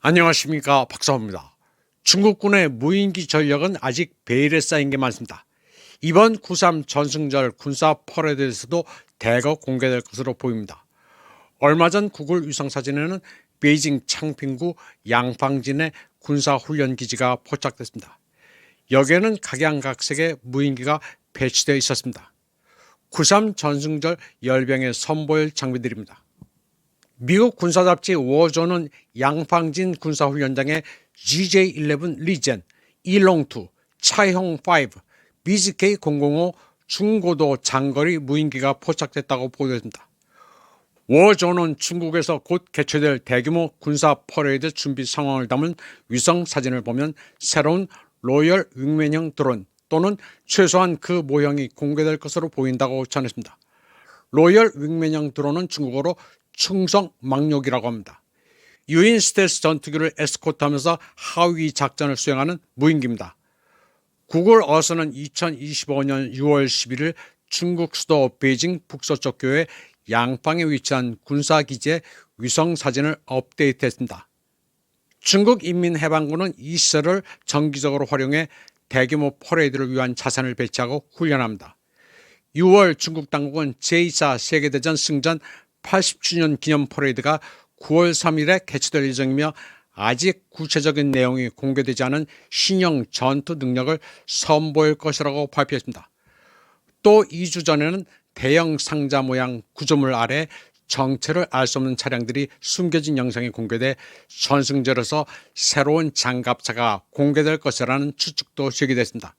안녕하십니까, 박사호입니다. 중국군의 무인기 전력은 아직 베일에 쌓인 게 많습니다. 이번 9.3 전승절 군사 퍼레이드에서도 대거 공개될 것으로 보입니다. 얼마 전 구글 위성사진에는 베이징 창평구 양팡진의 군사훈련기지가 포착됐습니다. 여기에는 각양각색의 무인기가 배치되어 있었습니다. 9.3 전승절 열병에 선보일 장비들입니다. 미국 군사 잡지 워존은 양팡진 군사훈련장에 GJ-11 리젠, 일롱2, 차이홍5, BGK-005 중고도 장거리 무인기가 포착됐다고 보도했습니다. 워존은 중국에서 곧 개최될 대규모 군사 퍼레이드 준비 상황을 담은 위성 사진을 보면 새로운 로열 윙맨형 드론 또는 최소한 그 모형이 공개될 것으로 보인다고 전했습니다. 로열 윙맨형 드론은 중국어로 충성망력이라고 합니다. 유인 스텔스 전투기를 에스코트하면서 하위 작전을 수행하는 무인기입니다. 구글 어선은 2025년 6월 11일 중국 수도 베이징 북서쪽 교외 양팡에 위치한 군사기지의 위성 사진을 업데이트했습니다. 중국 인민해방군은 이 시설을 정기적으로 활용해 대규모 퍼레이드를 위한 자산을 배치하고 훈련합니다. 6월 중국 당국은 제2차 세계대전 승전 80주년 기념 퍼레이드가 9월 3일에 개최될 예정이며 아직 구체적인 내용이 공개되지 않은 신형 전투 능력을 선보일 것이라고 발표했습니다. 또 2주 전에는 대형 상자 모양 구조물 아래 정체를 알 수 없는 차량들이 숨겨진 영상이 공개돼 전승절에서 새로운 장갑차가 공개될 것이라는 추측도 제기됐습니다.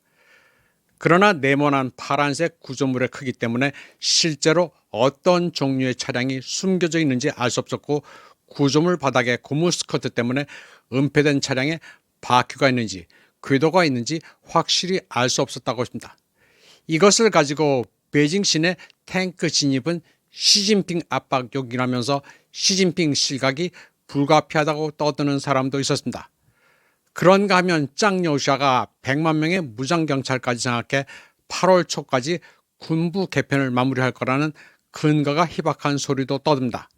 그러나 네모난 파란색 구조물의 크기 때문에 실제로 어떤 종류의 차량이 숨겨져 있는지 알 수 없었고 구조물 바닥에 고무 스커트 때문에 은폐된 차량에 바퀴가 있는지 궤도가 있는지 확실히 알 수 없었다고 했습니다. 이것을 가지고 베이징 시내 탱크 진입은 시진핑 압박욕이라면서 시진핑 실각이 불가피하다고 떠드는 사람도 있었습니다. 그런가 하면 짱여샤가 100만 명의 무장경찰까지 장악해 8월 초까지 군부 개편을 마무리할 거라는 근거가 희박한 소리도 떠듭니다.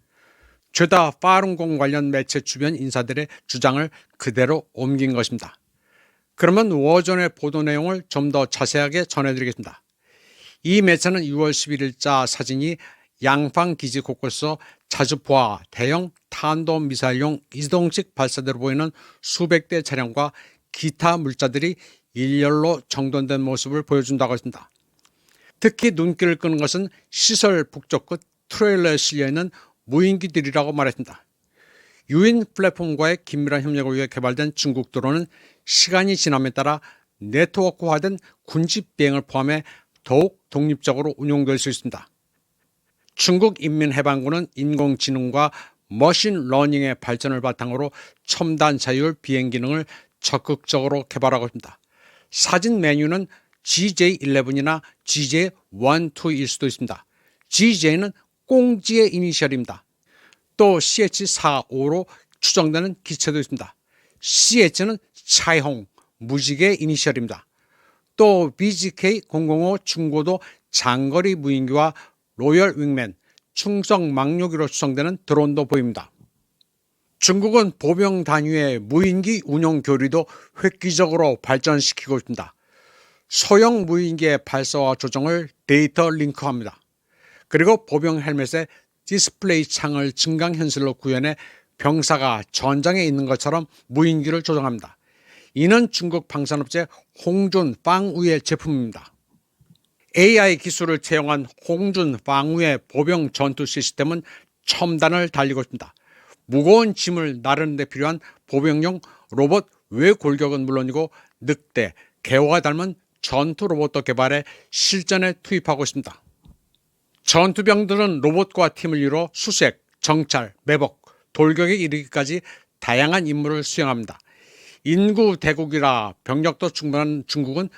죄다 파룬공 관련 매체 주변 인사들의 주장을 그대로 옮긴 것입니다. 그러면 워존의 보도 내용을 좀 더 자세하게 전해드리겠습니다. 이 매체는 6월 11일자 사진이 양팡 기지 곳곳에서 자주 보아 대형 탄도미사일용 이동식 발사대로 보이는 수백 대 차량과 기타 물자들이 일렬로 정돈된 모습을 보여준다고 했습니다. 특히 눈길을 끄는 것은 시설 북쪽 끝 트레일러에 실려있는 무인기들이라고 말했습니다. 유인 플랫폼과의 긴밀한 협력을 위해 개발된 중국 드론은 시간이 지남에 따라 네트워크화된 군집 비행을 포함해 더욱 독립적으로 운용될 수 있습니다. 중국 인민해방군은 인공지능과 머신러닝의 발전을 바탕으로 첨단 자율 비행 기능을 적극적으로 개발하고 있습니다. 사진 메뉴는 GJ-11이나 GJ-12일 수도 있습니다. GJ는 꽁지의 이니셜입니다. 또 CH-45로 추정되는 기체도 있습니다. CH는 차이홍, 무지개 이니셜입니다. 또 BGK-005 중고도 장거리 무인기와 로열 윙맨, 충성망력이로 추정되는 드론도 보입니다. 중국은 보병 단위의 무인기 운용 교리도 획기적으로 발전시키고 있습니다. 소형 무인기의 발사와 조정을 데이터 링크합니다. 그리고 보병 헬멧에 디스플레이 창을 증강현실로 구현해 병사가 전장에 있는 것처럼 무인기를 조정합니다. 이는 중국 방산업체 홍준 빵우의 제품입니다. AI 기술을 채용한 홍준 빵우의 보병 전투 시스템은 첨단을 달리고 있습니다. 무거운 짐을 나르는 데 필요한 보병용 로봇 외골격은 물론이고 늑대, 개와 닮은 전투 로봇도 개발해 실전에 투입하고 있습니다. 전투병들은 로봇과 팀을 이루어 수색, 정찰, 매복, 돌격에 이르기까지 다양한 임무를 수행합니다. 인구 대국이라 병력도 충분한 중국은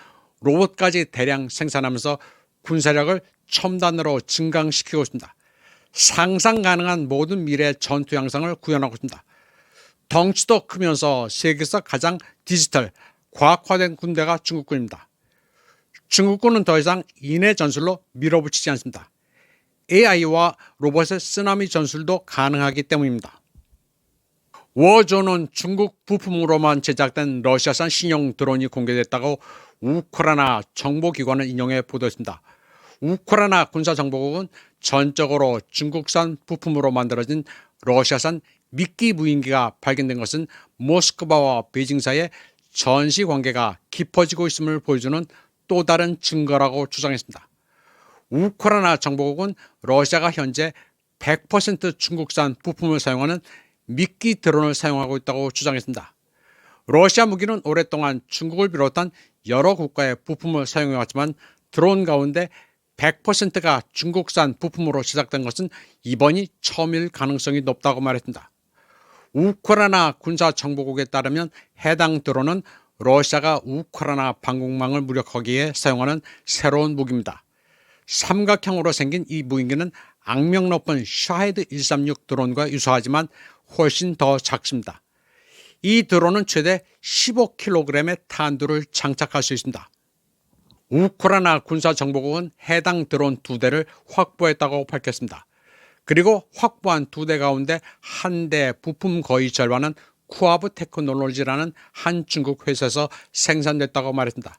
로봇까지 대량 생산하면서 군사력을 첨단으로 증강시키고 있습니다. 상상 가능한 모든 미래 전투 양상을 구현하고 있습니다. 덩치도 크면서 세계에서 가장 디지털, 과학화된 군대가 중국군입니다. 중국군은 더 이상 인해 전술로 밀어붙이지 않습니다. AI와 로봇의 쓰나미 전술도 가능하기 때문입니다. 워존은 중국 부품으로만 제작된 러시아산 신형 드론이 공개됐다고 우크라이나 정보기관을 인용해 보도했습니다. 우크라이나 군사정보국은 전적으로 중국산 부품으로 만들어진 러시아산 미끼 무인기가 발견된 것은 모스크바와 베이징 사이의 전시 관계가 깊어지고 있음을 보여주는 또 다른 증거라고 주장했습니다. 우크라이나 정보국은 러시아가 현재 100% 중국산 부품을 사용하는 미끼 드론을 사용하고 있다고 주장했습니다. 러시아 무기는 오랫동안 중국을 비롯한 여러 국가의 부품을 사용해왔지만 드론 가운데 100%가 중국산 부품으로 제작된 것은 이번이 처음일 가능성이 높다고 말했습니다. 우크라이나 군사정보국에 따르면 해당 드론은 러시아가 우크라이나 방공망을 무력하기 위해 사용하는 새로운 무기입니다. 삼각형으로 생긴 이 무인기는 악명 높은 샤헤드 136 드론과 유사하지만 훨씬 더 작습니다. 이 드론은 최대 15kg의 탄두를 장착할 수 있습니다. 우크라이나 군사정보국은 해당 드론 2대를 확보했다고 밝혔습니다. 그리고 확보한 2대 가운데 한 대 부품 거의 절반은 쿠아브 테크놀로지라는 한 중국 회사에서 생산됐다고 말했습니다.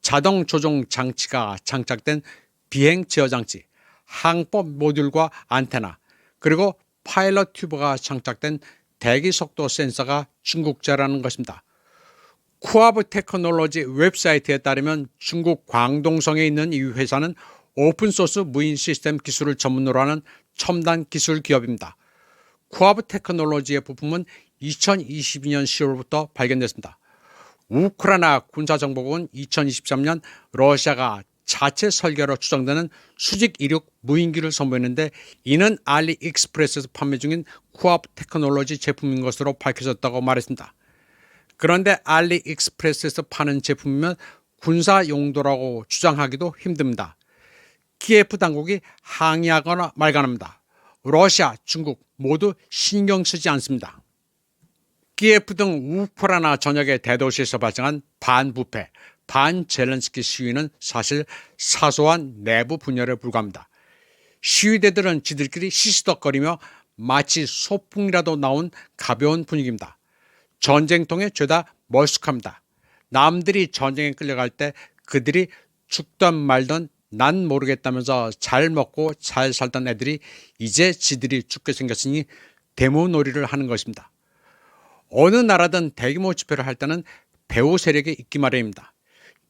자동 조종 장치가 장착된 비행 제어 장치, 항법 모듈과 안테나, 그리고 파일럿 튜브가 장착된 대기 속도 센서가 중국제라는 것입니다. 쿠아브 테크놀로지 웹사이트에 따르면 중국 광동성에 있는 이 회사는 오픈소스 무인 시스템 기술을 전문으로 하는 첨단 기술 기업입니다. 쿠아브 테크놀로지의 부품은 2022년 10월부터 발견됐습니다. 우크라이나 군사정보국은 2023년 러시아가 자체 설계로 추정되는 수직 이륙 무인기를 선보였는데 이는 알리익스프레스에서 판매 중인 쿠아브 테크놀로지 제품인 것으로 밝혀졌다고 말했습니다. 그런데 알리익스프레스에서 파는 제품이면 군사 용도라고 주장하기도 힘듭니다. 키예프 당국이 항의하거나 말가납니다. 러시아, 중국 모두 신경 쓰지 않습니다. 키예프 등 우크라이나 전역의 대도시에서 발생한 반부패, 반젤렌스키 시위는 사실 사소한 내부 분열에 불과합니다. 시위대들은 지들끼리 시시덕거리며 마치 소풍이라도 나온 가벼운 분위기입니다. 전쟁통에 죄다 멀쑥합니다. 남들이 전쟁에 끌려갈 때 그들이 죽던 말던 난 모르겠다면서 잘 먹고 잘 살던 애들이 이제 지들이 죽게 생겼으니 데모놀이를 하는 것입니다. 어느 나라든 대규모 집회를 할 때는 배후 세력이 있기 마련입니다.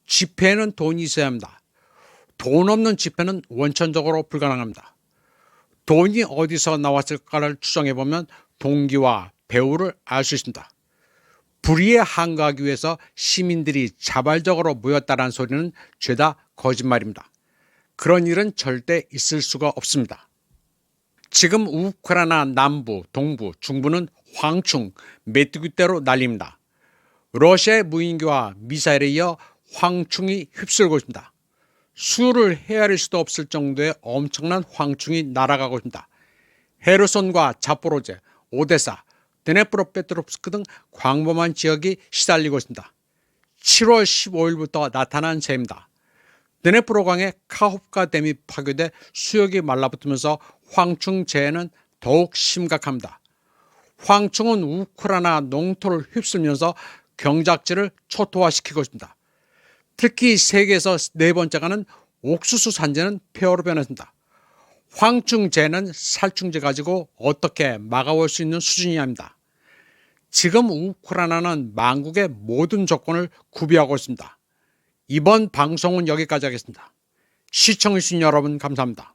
집회에는 돈이 있어야 합니다. 돈 없는 집회는 원천적으로 불가능합니다. 돈이 어디서 나왔을까를 추정해보면 동기와 배후를 알 수 있습니다. 불의에 항거하기 위해서 시민들이 자발적으로 모였다는 소리는 죄다 거짓말입니다. 그런 일은 절대 있을 수가 없습니다. 지금 우크라이나 남부, 동부, 중부는 황충, 메뚜기떼로 난립니다. 러시아의 무인기와 미사일에 이어 황충이 휩쓸고 있습니다. 수를 헤아릴 수도 없을 정도의 엄청난 황충이 날아가고 있습니다. 헤르손과 자포로제, 오데사, 드네프로페트롭스크 등 광범한 지역이 시달리고 있습니다. 7월 15일부터 나타난 새입니다. 드네프로강의 카홉카 댐이 파괴돼 수역이 말라붙으면서 황충 재해는 더욱 심각합니다. 황충은 우크라이나 농토를 휩쓸면서 경작지를 초토화시키고 있습니다. 특히 세계에서 네 번째가는 옥수수 산지는 폐허로 변했습니다. 황충 재해는 살충제 가지고 어떻게 막아올 수 있는 수준이 아닙니다. 지금 우크라이나는 만국의 모든 조건을 구비하고 있습니다. 이번 방송은 여기까지 하겠습니다. 시청해주신 여러분 감사합니다.